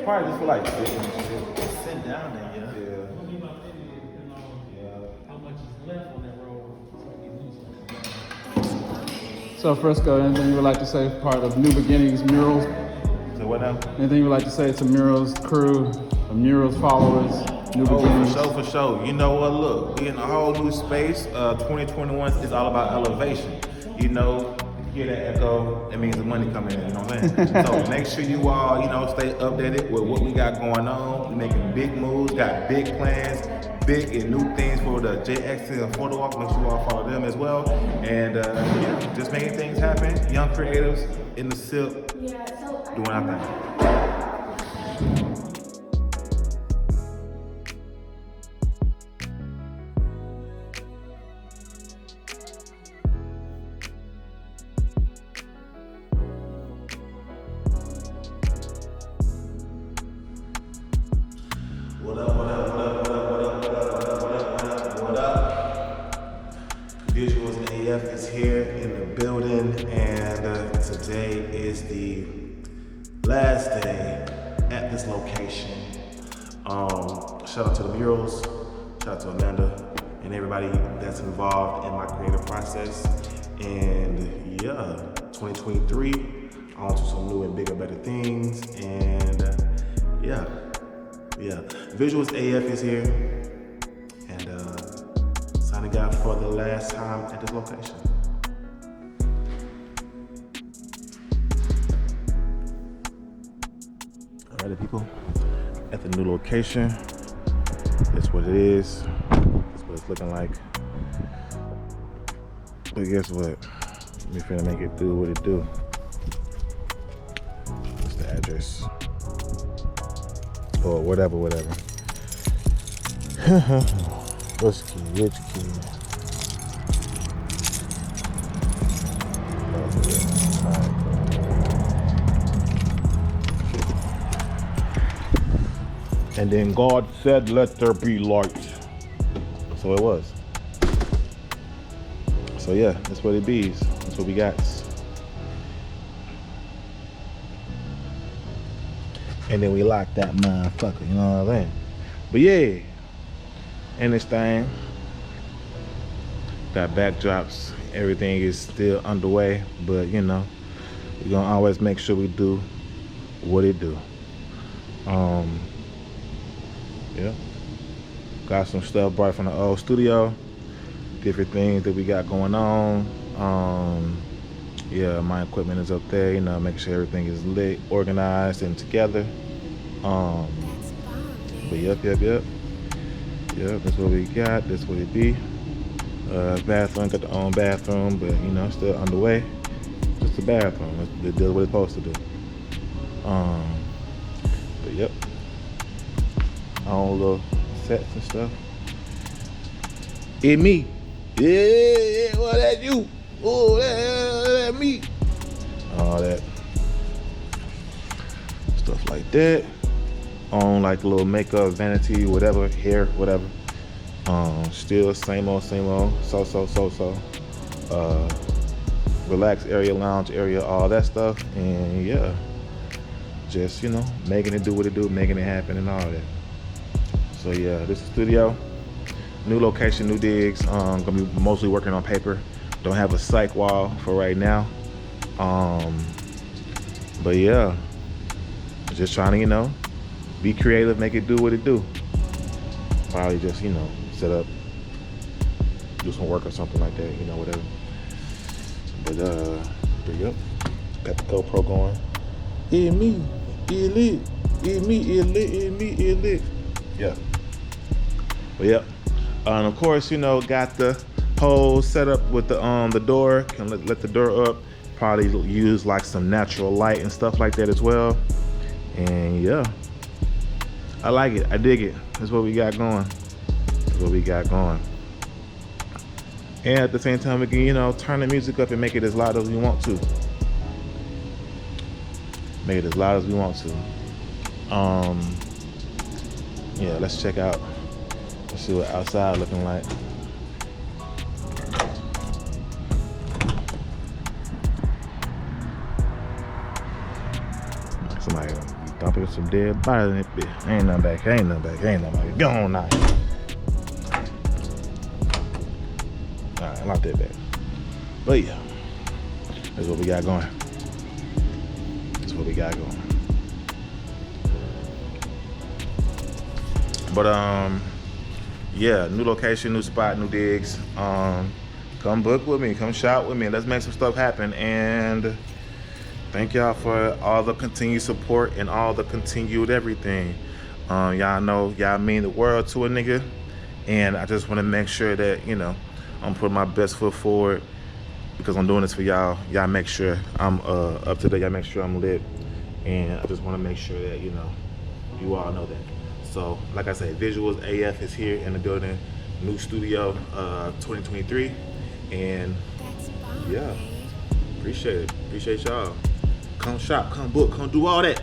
probably just for like sitting and shit. Sit down there, yeah. Yeah. What we about to do is, how much is left on that road so we can use it. So Frisco, anything you would like to say part of New Beginnings Murals? So what now? Anything you would like to say to Murals crew, Murals followers, New Beginnings? For sure. You know what? Look, we in a whole new space. 2021 is all about elevation. You know, hear that echo? That means the money coming in. You know what I'm saying? So make sure you all, stay updated with what we got going on. We're making big moves, got big plans, big and new things for the JX and Photo Walk. Make sure you all follow them as well. And just making things happen. Young creatives in the silk, doing our thing. VISUALS.AF is here in the building, and today is the last day at this location. Shout out to the murals, shout out to Amanda and everybody that's involved in my creative process. And yeah, 2023, on to some new and bigger, better things. And yeah, VISUALS.AF is here, and signing out for the last time at this location. Alrighty, people, at the new location, that's what it is. That's what it's looking like. But guess what? We're finna make it do what it do. What's the address? Or whatever. What's the key? Which key? And then God said, let there be light. So it was. So yeah, that's what it be. That's what we got. And then we lock that motherfucker, you know what I mean? But yeah, and this thing, got backdrops, everything is still underway, but we're gonna always make sure we do what it do. Yeah, got some stuff brought from the old studio, different things that we got going on. Yeah, my equipment is up there, making sure everything is lit, organized, and together. But yep, that's what we got, that's what it be. Bathroom, got the own bathroom, but still underway. Just a bathroom, it does what it's supposed to do. But yep, own little sets and stuff. It me, yeah, well that you, oh that me, all that stuff like that. On like a little makeup, vanity, whatever, hair, whatever. Still same old, so. Relax area, lounge area, all that stuff. And yeah, just making it do what it do, making it happen and all that. So yeah, this is the studio. New location, new digs. Gonna be mostly working on paper. Don't have a psych wall for right now. But yeah, just trying to, be creative, make it do what it do. Probably just, set up, do some work or something like that, whatever. But yep, got the GoPro going. It me, it lit, it me, it lit, it me, it lit. Yeah. But yep. And of course, got the whole setup with the door. Can let the door up. Probably use like some natural light and stuff like that as well. And yeah, I like it. I dig it. That's what we got going. And at the same time, we can, turn the music up and make it as loud as we want to. Yeah, let's check out. Let's see what outside looking like. Somebody Dumping some dead bodies in that bitch. Ain't nothing back, ain't nothing back, ain't nothing back. Go on now. Alright, lock that back. But yeah, that's what we got going. That's what we got going. But yeah, new location, new spot, new digs. Come book with me, come shop with me. Let's make some stuff happen. And thank y'all for all the continued support and all the continued everything. Y'all know y'all mean the world to a nigga. And I just want to make sure that, you know, I'm putting my best foot forward because I'm doing this for y'all. Y'all make sure I'm up to date. Y'all make sure I'm lit. And I just want to make sure that, you know, you all know that. So, like I said, VISUALS.AF is here in the building. New studio, 2023. And yeah, appreciate it. Appreciate y'all. Come shop, come book, come do all that.